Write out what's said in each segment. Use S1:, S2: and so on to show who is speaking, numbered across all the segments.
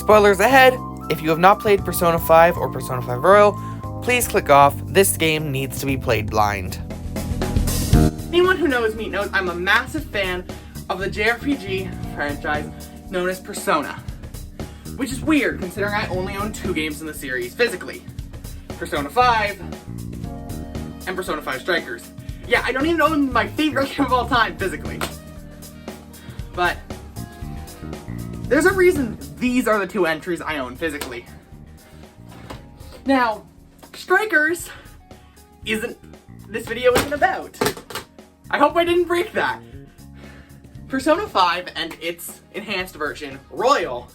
S1: Spoilers ahead, if you have not played Persona 5 or Persona 5 Royal, please click off. This game needs to be played blind.
S2: Anyone who knows me knows I'm a massive fan of the JRPG franchise known as Persona. Which is weird considering I only own 2 games in the series physically. Persona 5 and Persona 5 Strikers. Yeah, I don't even own my favorite game of all time physically. But there's a reason these are the 2 entries I own physically. Now, Strikers this video isn't about. I hope I didn't break that. Persona 5 and its enhanced version, Royal,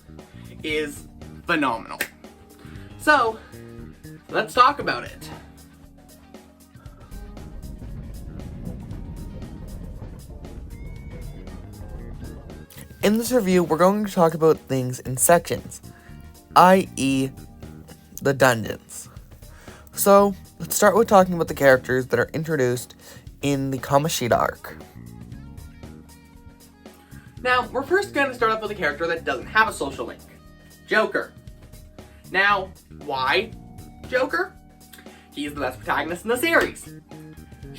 S2: is phenomenal. So, let's talk about it.
S1: In this review, we're going to talk about things in sections, i.e. the dungeons. So, let's start with talking about the characters that are introduced in the Kamoshida arc.
S2: Now, we're first going to start off with a character that doesn't have a social link. Joker. Now, why Joker? He's the best protagonist in the series.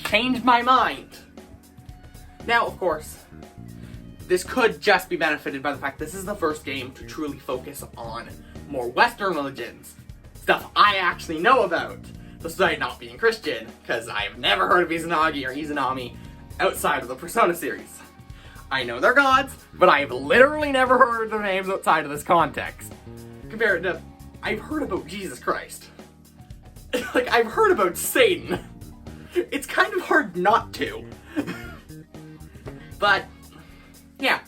S2: Changed my mind. Now, of course, this could just be benefited by the fact this is the first game to truly focus on more Western religions. Stuff I actually know about. Besides not being Christian, because I've never heard of Izanagi or Izanami outside of the Persona series. I know they're gods, but I've literally never heard their names outside of this context. Compared to, I've heard about Jesus Christ. Like, I've heard about Satan. It's kind of hard not to. But, yeah.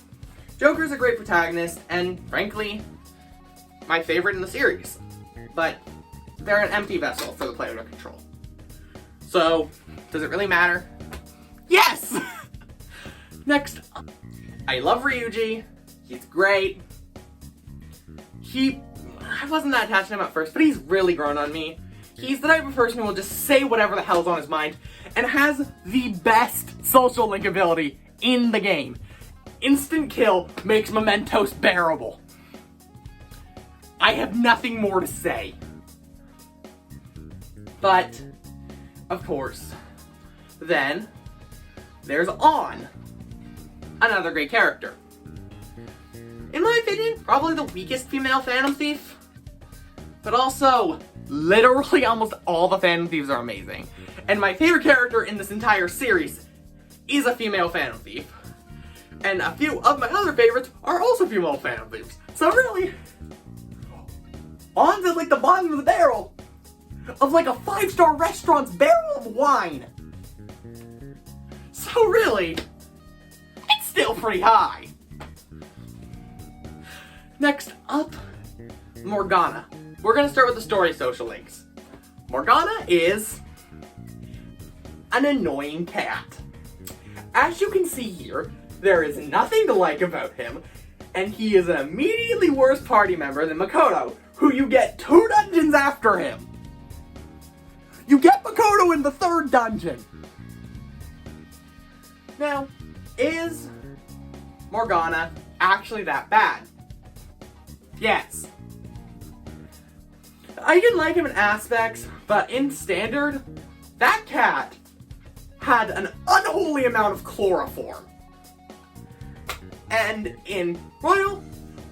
S2: Joker's a great protagonist, and frankly, my favorite in the series. But they're an empty vessel for the player to control. So, does it really matter? Yes! Next, I love Ryuji. He's great. I wasn't that attached to him at first, but he's really grown on me. He's the type of person who will just say whatever the hell's on his mind, and has the best social link ability in the game. Instant kill makes Mementos bearable. I have nothing more to say. But, of course, then there's On. Another great character. In my opinion, probably the weakest female Phantom Thief. But also, literally almost all the Phantom Thieves are amazing. And my favorite character in this entire series is a female Phantom Thief. And a few of my other favorites are also female Phantom Thieves. So really, On's at like the bottom of the barrel of like a 5-star restaurant's barrel of wine. So really, it's still pretty high. Next up, Morgana. We're gonna start with the story social links. Morgana is an annoying cat. As you can see here, there is nothing to like about him, and he is an immediately worse party member than Makoto, who you get 2 dungeons after him. You get Makoto in the 3rd dungeon. Now, is Morgana actually that bad? Yes. I didn't like him in aspects, but in standard, that cat had an unholy amount of chloroform. And in Royal,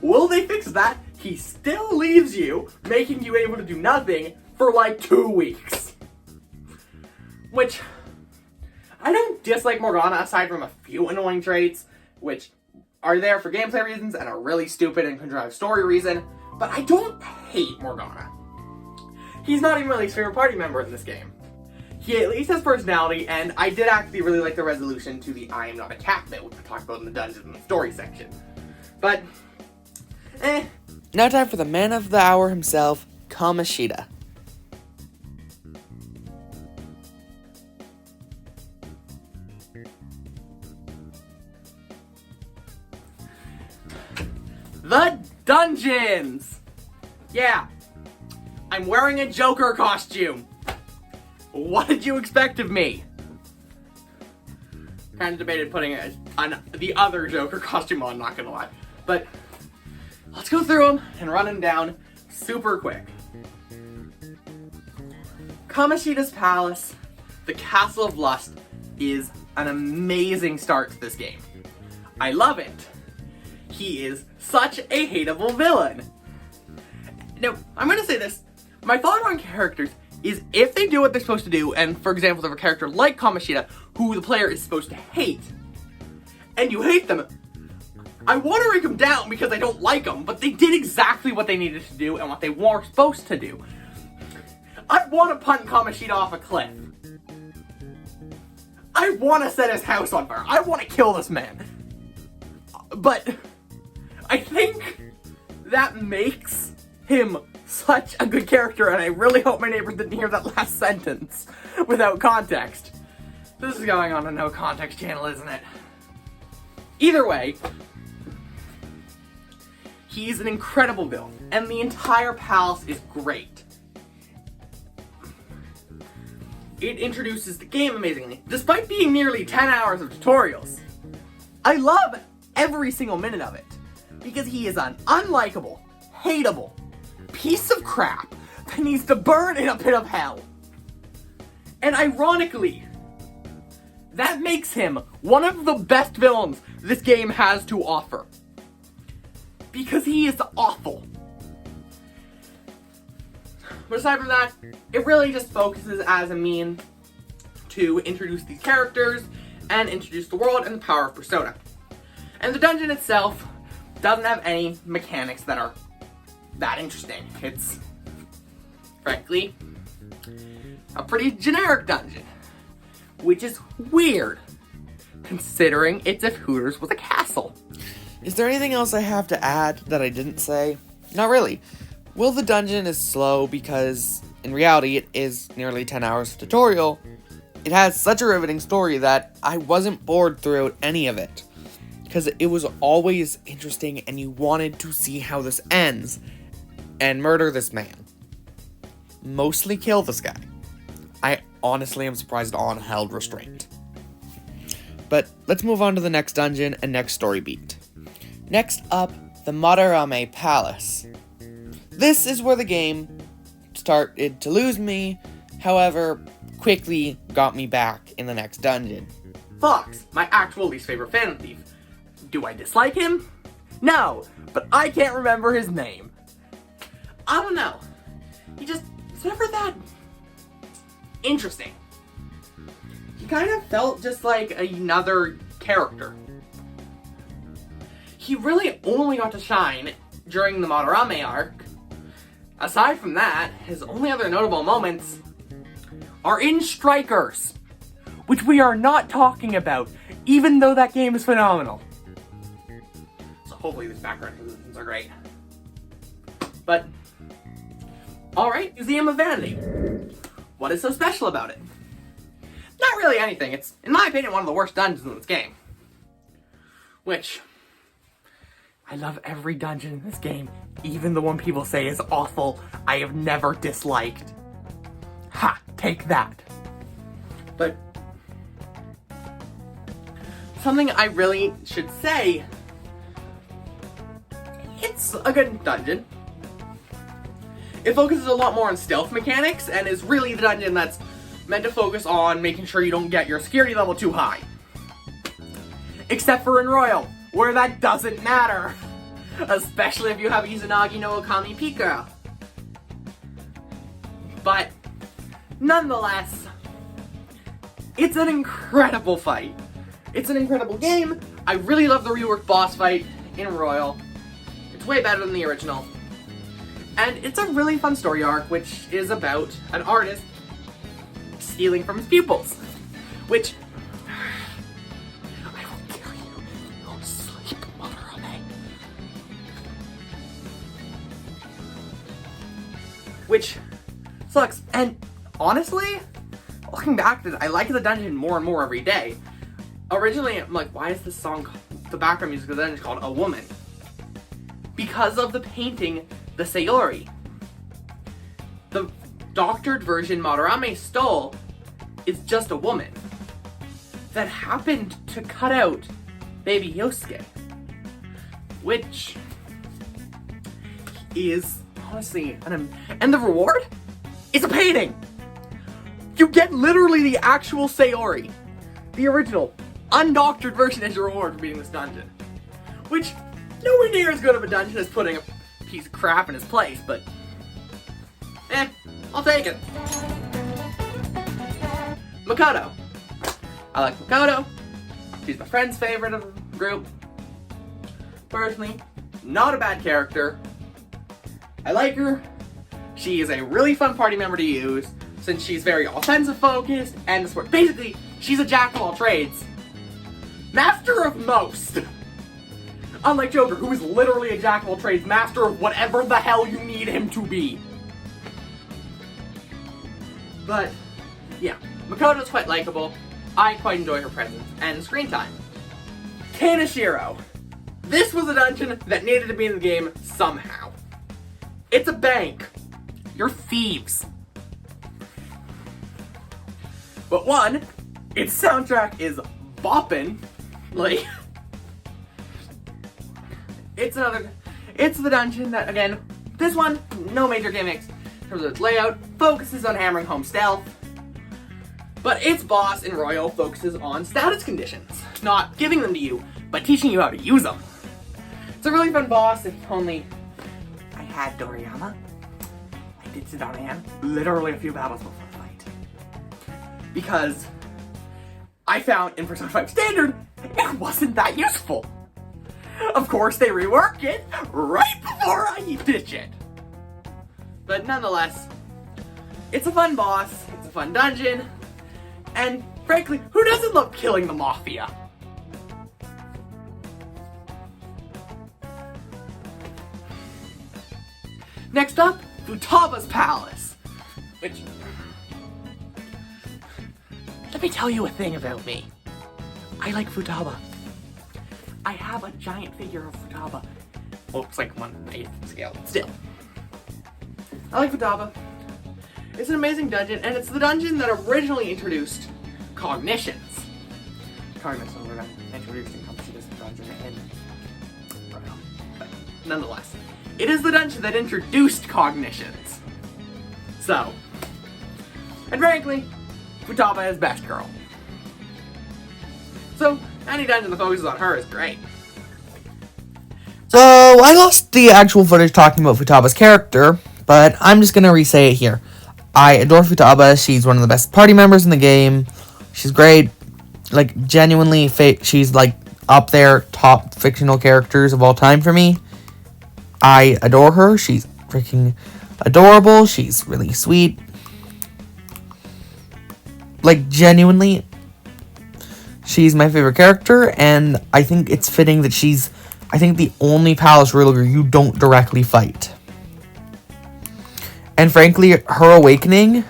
S2: will they fix that? He still leaves you, making you able to do nothing for like 2 weeks. Which, I don't dislike Morgana aside from a few annoying traits, which are there for gameplay reasons and are really stupid and contrived story reason, but I don't hate Morgana. He's not even my least favorite party member in this game. He at least has personality, and I did actually really like the resolution to the I am not a cat bit, which we talked about in the dungeons and the story section. But,
S1: Now time for the man of the hour himself, Kamoshida.
S2: the dungeons! Yeah, I'm wearing a Joker costume. What did you expect of me? Kind of debated putting the other Joker costume on, not gonna lie. But, let's go through them and run them down super quick. Kamoshida's Palace, the Castle of Lust, is an amazing start to this game. I love it. He is such a hateable villain. Now, I'm gonna say this. My thought on characters is if they do what they're supposed to do, and for example, they have a character like Kamoshida, who the player is supposed to hate, and you hate them, I want to rank them down because I don't like them, but they did exactly what they needed to do and what they were supposed to do. I want to punt Kamoshida off a cliff. I want to set his house on fire. I want to kill this man. But I think that makes him such a good character, and I really hope my neighbors didn't hear that last sentence without context. This is going on a no context channel, isn't it? Either way, he's an incredible villain, and the entire palace is great. It introduces the game amazingly, despite being nearly 10 hours of tutorials. I love every single minute of it, because he is an unlikable, hateable piece of crap that needs to burn in a pit of hell. And ironically, that makes him one of the best villains this game has to offer. Because he is awful. But aside from that, it really just focuses as a mean to introduce these characters and introduce the world and the power of Persona. And the dungeon itself doesn't have any mechanics that are that interesting. It's, frankly, a pretty generic dungeon, which is weird, considering it's if Hooters was a castle.
S1: Is there anything else I have to add that I didn't say? Not really. Well, the dungeon is slow because, in reality, it is nearly 10 hours of tutorial. It has such a riveting story that I wasn't bored throughout any of it, because it was always interesting and you wanted to see how this ends and murder this man. Mostly kill this guy. I honestly am surprised on held restraint. But let's move on to the next dungeon and next story beat. Next up, the Madarame Palace. This is where the game started to lose me, however, quickly got me back in the next dungeon.
S2: Fox, my actual least favorite Phantom Thief. Do I dislike him? No, but I can't remember his name. I don't know. He's never that interesting. He kind of felt just like another character. He really only got to shine during the Madarame arc. Aside from that, his only other notable moments are in Strikers, which we are not talking about, even though that game is phenomenal. So hopefully these background musicians are great. But, alright, Museum of Vanity. What is so special about it? Not really anything. It's, in my opinion, one of the worst dungeons in this game. Which, I love every dungeon in this game, even the one people say is awful, I have never disliked. Ha! Take that. But something I really should say, it's a good dungeon. It focuses a lot more on stealth mechanics and is really the dungeon that's meant to focus on making sure you don't get your security level too high. Except for in Royal, where that doesn't matter. Especially if you have Izanagi no Okami Pika. But, nonetheless, it's an incredible fight. It's an incredible game. I really love the reworked boss fight in Royal. It's way better than the original. And it's a really fun story arc, which is about an artist stealing from his pupils. Which, I will kill you. Go to sleep, Madarame. Which sucks. And honestly, looking back, I like the dungeon more and more every day. Originally, I'm like, why is this song, the background music of the dungeon, called A Woman? Because of the painting, the Sayori. The doctored version Madarame stole is just a woman that happened to cut out baby Yosuke. Which, is honestly, and the reward is a painting. You get literally the actual Sayori, the original, undoctored version as your reward for beating this dungeon. Which, nowhere near as good of a dungeon as putting a piece of crap in its place, but I'll take it. Makoto. I like Makoto. She's my friend's favorite of the group. Personally, not a bad character. I like her. She is a really fun party member to use, since she's very offensive focused and sport. Basically, she's a jack of all trades. Master of most. Unlike Joker, who is literally a jack of all trades, master of whatever the hell you need him to be. But, yeah, Makoto's quite likable. I quite enjoy her presence and screen time. Kaneshiro. This was a dungeon that needed to be in the game somehow. It's a bank. You're thieves. But one, its soundtrack is boppin'. Like, it's the dungeon that, again, this one, no major gimmicks in terms of its layout, focuses on hammering home stealth. But its boss in Royal focuses on status conditions, not giving them to you, but teaching you how to use them. It's a really fun boss, if only I had Doriyama. I did sit on him literally a few battles before the fight. Because I found in Persona 5 Standard, it wasn't that useful. Of course, they reworked it right before I ditch it. But nonetheless, it's a fun boss, it's a fun dungeon, and frankly, who doesn't love killing the Mafia? Next up, Futaba's Palace, which, let me tell you a thing about me. I like Futaba. I have a giant figure of Futaba. Well, it's like 1/8 scale, but still. I like Futaba. It's an amazing dungeon, and it's the dungeon that originally introduced cognitions. Cognitions were introduced in Competition Dungeon in Royal. But nonetheless, it is the dungeon that introduced cognitions. So, and frankly, Futaba is best girl. So, any dungeon that focuses on her is great.
S1: So, I lost the actual footage talking about Futaba's character, but I'm just gonna re-say it here. I adore Futaba. She's one of the best party members in the game. She's great. Like, genuinely, she's, like, up there, top fictional characters of all time for me. I adore her. She's freaking adorable. She's really sweet. Like, genuinely, she's my favorite character, and I think it's fitting that she's, I think, the only palace ruler you don't directly fight. And frankly, her awakening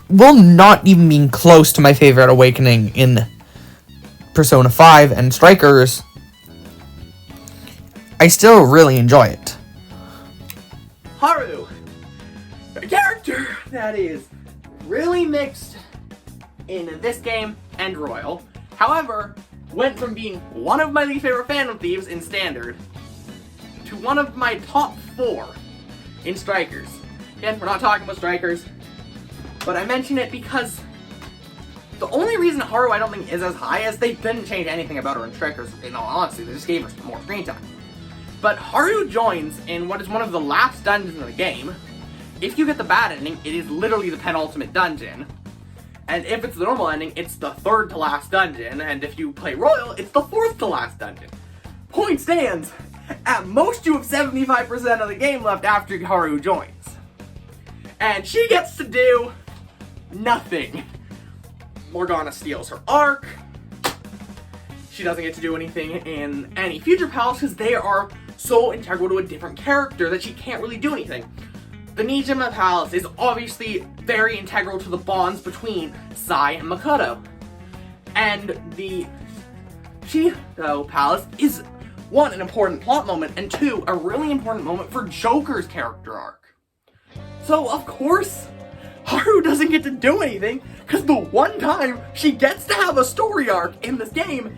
S1: will not even be close to my favorite awakening in Persona 5 and Strikers. I still really enjoy it.
S2: Haru, a character that is really mixed in this game and Royal. However, went from being one of my least favorite Phantom Thieves in Standard to one of my top 4 in Strikers. Again, we're not talking about Strikers, but I mention it because the only reason Haru I don't think is as high is they didn't change anything about her in Strikers, in all honesty. They just gave her some more screen time. But Haru joins in what is one of the last dungeons in the game. If you get the bad ending, it is literally the penultimate dungeon. And if it's the normal ending, it's the 3rd to last dungeon. And if you play Royal, it's the 4th to last dungeon. Point stands, at most you have 75% of the game left after Haru joins. And she gets to do nothing. Morgana steals her arc. She doesn't get to do anything in any future palaces. They are so integral to a different character that she can't really do anything. The Nijima Palace is obviously very integral to the bonds between Sai and Makoto. And the Chiikaboom Palace is, 1, an important plot moment, and 2, a really important moment for Joker's character arc. So, of course, Haru doesn't get to do anything, because the one time she gets to have a story arc in this game,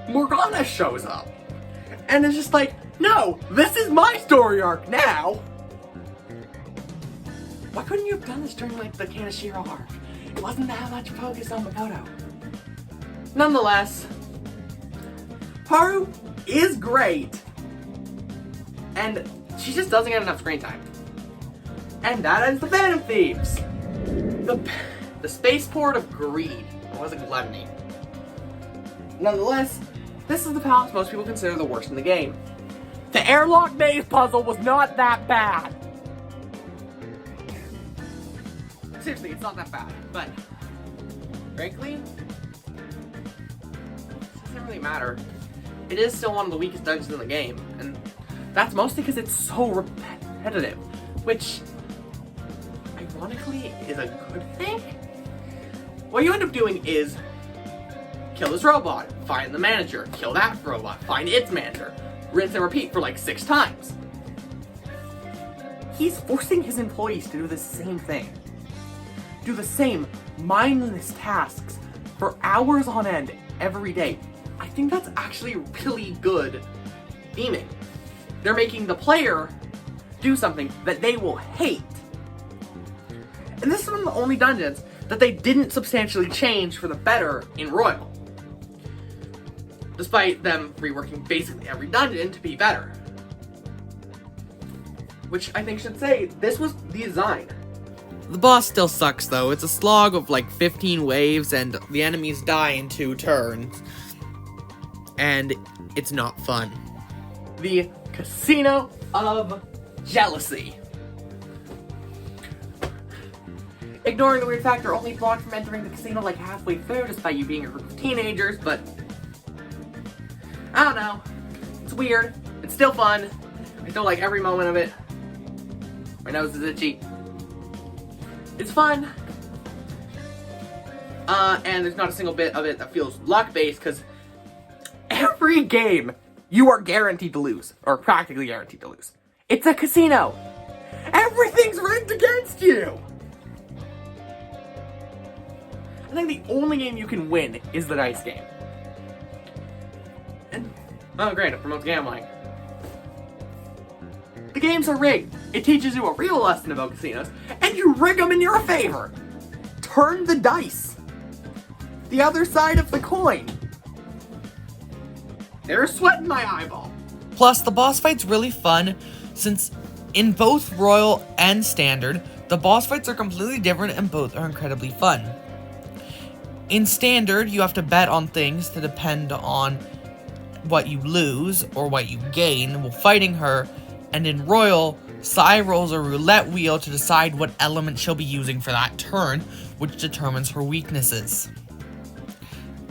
S2: Morgana shows up. And it's just like, no, this is my story arc now. Why couldn't you have done this during like the Kaneshiro arc? It wasn't that much focus on Makoto. Nonetheless, Haru is great, and she just doesn't get enough screen time. And that ends the Phantom Thieves. The spaceport of greed. Or was it gluttony? Nonetheless, this is the palace most people consider the worst in the game. The airlock maze puzzle was not that bad. Seriously, it's not that bad, but frankly, it doesn't really matter. It is still one of the weakest dungeons in the game, and that's mostly because it's so repetitive, which ironically is a good thing. What you end up doing is kill this robot, find the manager, kill that robot, find its manager, rinse and repeat for like 6 times. He's forcing his employees to do the same thing. Do the same mindless tasks for hours on end every day. I think that's actually really good theming. They're making the player do something that they will hate. And this is one of the only dungeons that they didn't substantially change for the better in Royal, despite them reworking basically every dungeon to be better. Which I think should say, this was the design.
S1: The boss still sucks though. It's a slog of like 15 waves and the enemies die in 2 turns. And it's not fun.
S2: The Casino of Jealousy. Ignoring the weird fact they're only blocked from entering the casino like halfway through despite you being a group of teenagers, but I don't know. It's weird. It's still fun. I still like every moment of it. My nose is itchy. It's fun. And there's not a single bit of it that feels luck-based, because every game you are guaranteed to lose, or practically guaranteed to lose. It's a casino. Everything's rigged against you. I think the only game you can win is the dice game. And, oh great, it promotes gambling. The games are rigged. It teaches you a real lesson about casinos, and you rig them in your favor. Turn the dice. The other side of the coin. There's sweat in my eyeball.
S1: Plus, the boss fight's really fun, since in both Royal and Standard, the boss fights are completely different and both are incredibly fun. In Standard, you have to bet on things to depend on what you lose or what you gain while fighting her, and in Royal, Sai rolls a roulette wheel to decide what element she'll be using for that turn, which determines her weaknesses.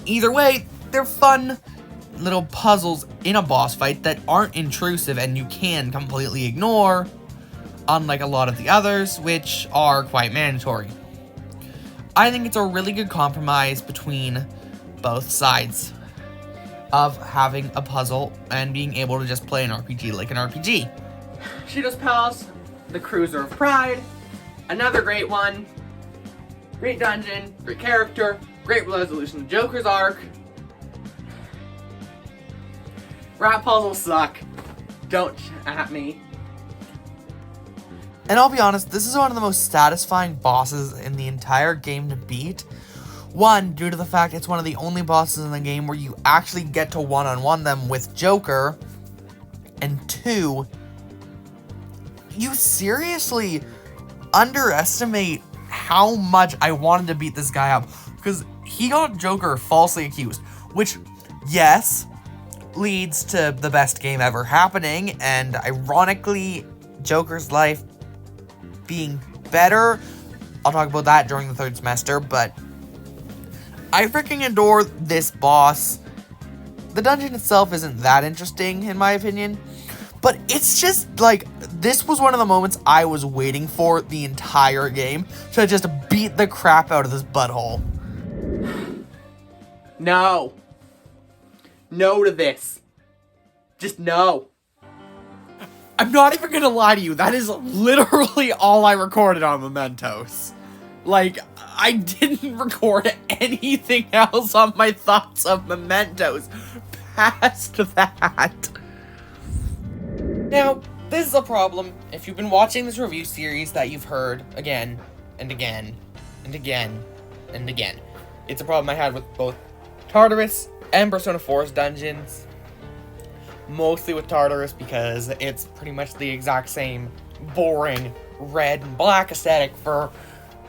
S1: Either way, they're fun little puzzles in a boss fight that aren't intrusive and you can completely ignore, unlike a lot of the others, which are quite mandatory. I think it's a really good compromise between both sides of having a puzzle and being able to just play an RPG like an RPG.
S2: Shido's Palace, the Cruiser of Pride, another great one. Great dungeon, great character, great resolution of Joker's arc. Rap puzzles suck. Don't at me.
S1: And I'll be honest, this is one of the most satisfying bosses in the entire game to beat. One, due to the fact it's one of the only bosses in the game where you actually get to one-on-one them with Joker. And 2, you seriously underestimate how much I wanted to beat this guy up. Because he got Joker falsely accused, which, yes, leads to the best game ever happening, and ironically, Joker's life being better. I'll talk about that during the 3rd semester, but I freaking adore this boss. The dungeon itself isn't that interesting, in my opinion, but it's just, like, this was one of the moments I was waiting for the entire game, to just beat the crap out of this butthole.
S2: No. No to this. Just no.
S1: I'm not even gonna lie to you, that is literally all I recorded on Mementos. Like, I didn't record anything else on my thoughts of Mementos past that. Now, this is a problem if you've been watching this review series that you've heard again and again and again and again. It's a problem I had with both Tartarus and Persona 4's dungeons. Mostly with Tartarus because it's pretty much the exact same boring red and black aesthetic for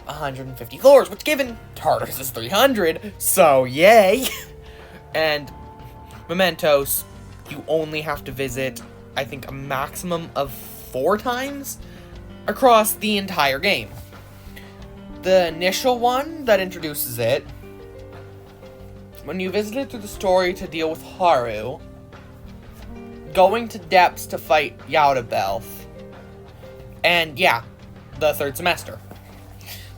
S1: 150 floors, which given Tartarus is 300, so yay! And Mementos, you only have to visit, I think, a maximum of 4 times across the entire game. The initial one that introduces it, when you visit it through the story to deal with Haru, going to depths to fight Yaldabaoth, and yeah, the third semester.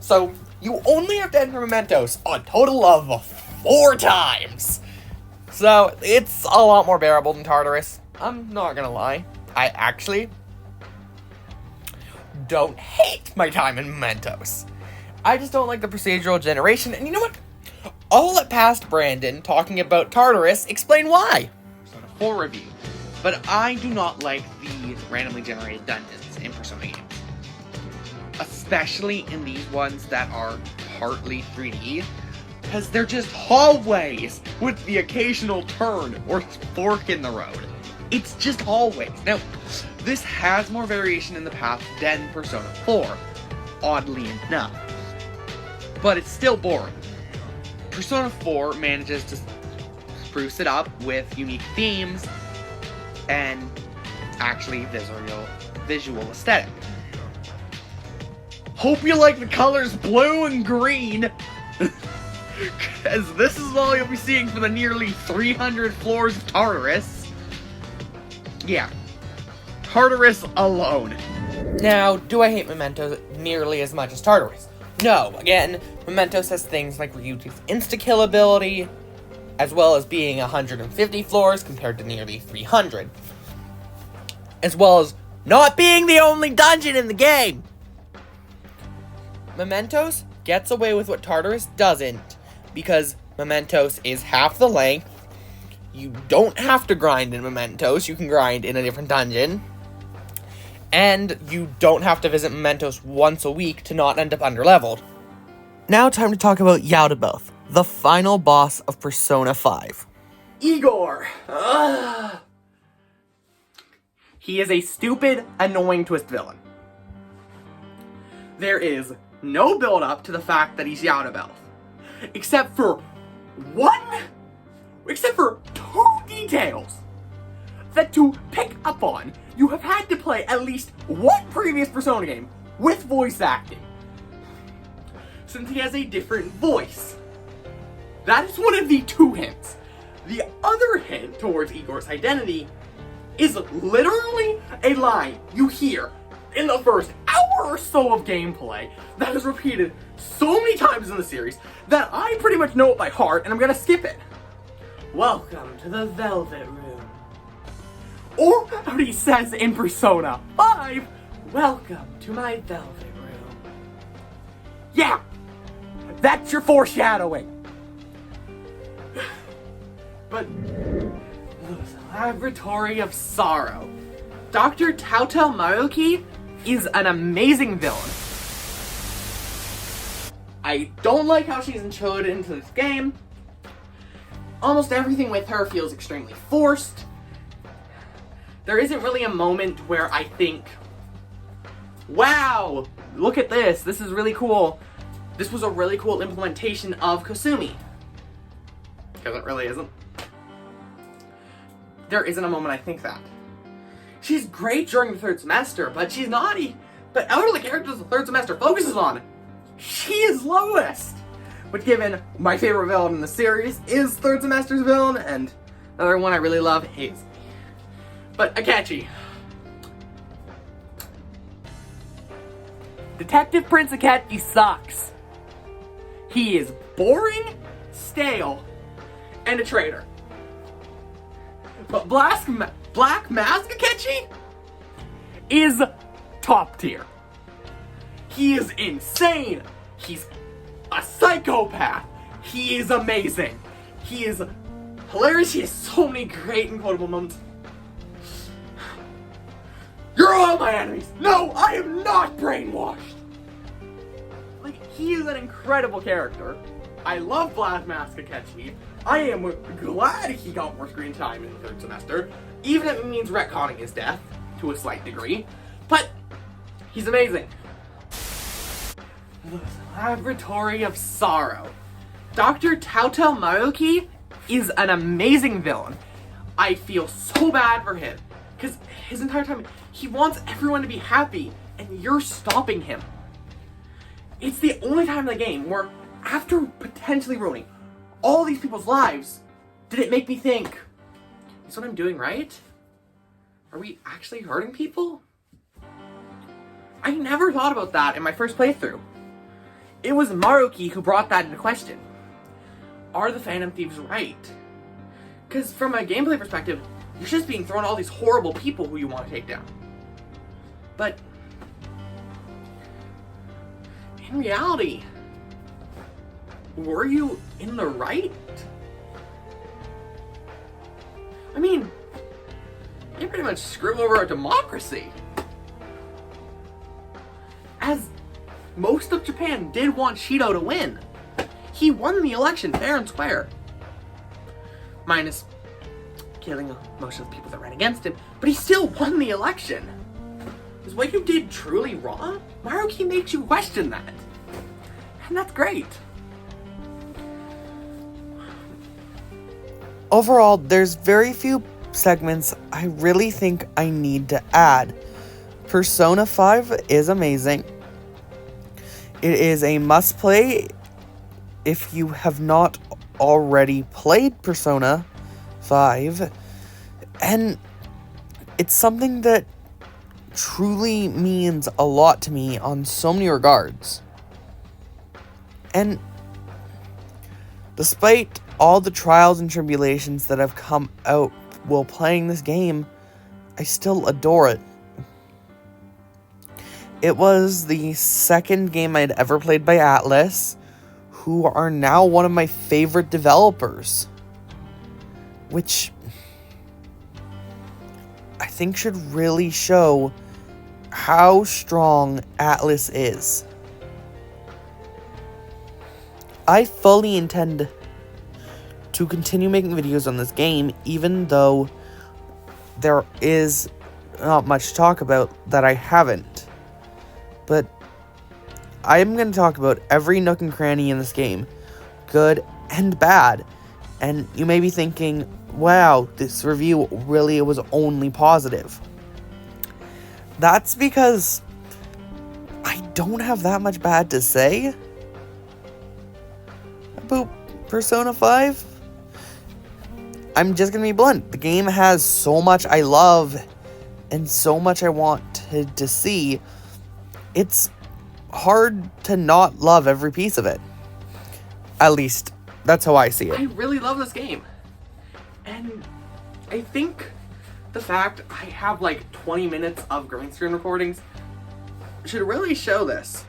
S1: So, you only have to enter Mementos a total of 4 times! So, it's a lot more bearable than Tartarus. I'm not gonna lie. I actually don't hate my time in Mementos. I just don't like the procedural generation, and you know what? I'll let past Brandon talking about Tartarus explain why.
S2: Persona 4 review. But I do not like the randomly generated dungeons in Persona games. Especially in these ones that are partly 3D. Because they're just hallways with the occasional turn or fork in the road. It's just hallways. Now, this has more variation in the path than Persona 4, oddly enough. But it's still boring. Persona 4 manages to spruce it up with unique themes and actually visual aesthetic. Hope you like the colors blue and green, because this is all you'll be seeing for the nearly 300 floors of Tartarus. Yeah, Tartarus alone.
S1: Now, do I hate Mementos nearly as much as Tartarus? No, again, Mementos has things like Ryuji's insta-kill ability, as well as being 150 floors compared to nearly 300. As well as not being the only dungeon in the game! Mementos gets away with what Tartarus doesn't, because Mementos is half the length. You don't have to grind in Mementos, you can grind in a different dungeon. And you don't have to visit Mementos once a week to not end up underleveled. Now time to talk about Yaldabaoth, the final boss of Persona 5.
S2: Igor! Ugh. He is a stupid, annoying twist villain. There is no build-up to the fact that he's Yaldabaoth. Except for 2 details that to pick up on, you have had to play at least one previous Persona game with voice acting. Since he has a different voice. That is one of the 2 hints. The other hint towards Igor's identity is literally a line you hear in the first hour or so of gameplay that is repeated so many times in the series that I pretty much know it by heart and I'm gonna skip it. Welcome to the Velvet Room. Or how he says in Persona 5, welcome to my Velvet Room. Yeah, that's your foreshadowing. But Laboratory of Sorrow. Dr. Tautel Maruki is an amazing villain. I don't like how she's introduced into this game. Almost everything with her feels extremely forced. There isn't really a moment where I think, wow, look at this, this is really cool. This was a really cool implementation of Kasumi. Because it really isn't. There isn't a moment I think that. She's great during the 3rd semester, but she's naughty. But out of the characters the 3rd semester focuses on, she is lowest. But given my favorite villain in the series is 3rd semester's villain, and another one I really love is. But Akechi. Detective Prince Akechi sucks. He is boring, stale, and a traitor. But Black Mask Akechi is top tier. He is insane. He's a psychopath. He is amazing. He is hilarious. He has so many great and quotable moments. all my enemies! No, I am not brainwashed! Like, he is an incredible character. I love Vlad Maskakechi. I am glad he got more screen time in the third semester, even if it means retconning his death, to a slight degree. But, he's amazing. The Laboratory of Sorrow. Dr. Tauto Maruki is an amazing villain. I feel so bad for him, because his entire time, he wants everyone to be happy, and you're stopping him. It's the only time in the game where, after potentially ruining all these people's lives, did it make me think, is what I'm doing right? Are we actually hurting people? I never thought about that in my first playthrough. It was Maruki who brought that into question. Are the Phantom Thieves right? Because from a gameplay perspective, you're just being thrown all these horrible people who you want to take down. But in reality, were you in the right? I mean, you pretty much screw over a democracy. As most of Japan did want Shido to win. He won the election fair and square. Minus killing most of the people that ran against him, but he still won the election. Is what you did truly wrong? Maruki makes you question that. And that's great.
S1: Overall, there's very few segments I really think I need to add. Persona 5 is amazing. It is a must-play if you have not already played Persona 5. And it's something that truly means a lot to me on so many regards. And despite all the trials and tribulations that have come out while playing this game, I still adore it. It was the second game I'd ever played by Atlus, who are now one of my favorite developers. Which I think should really show how strong Atlus is. I fully intend to continue making videos on this game, even though there is not much to talk about that I haven't. But I'm going to talk about every nook and cranny in this game, good and bad. And you may be thinking, wow, this review really was only positive. That's because I don't have that much bad to say about Persona 5. I'm just going to be blunt. The game has so much I love and so much I wanted to see. It's hard to not love every piece of it. At least, that's how I see it.
S2: I really love this game. And I think the fact I have like 20 minutes of green screen recordings should really show this.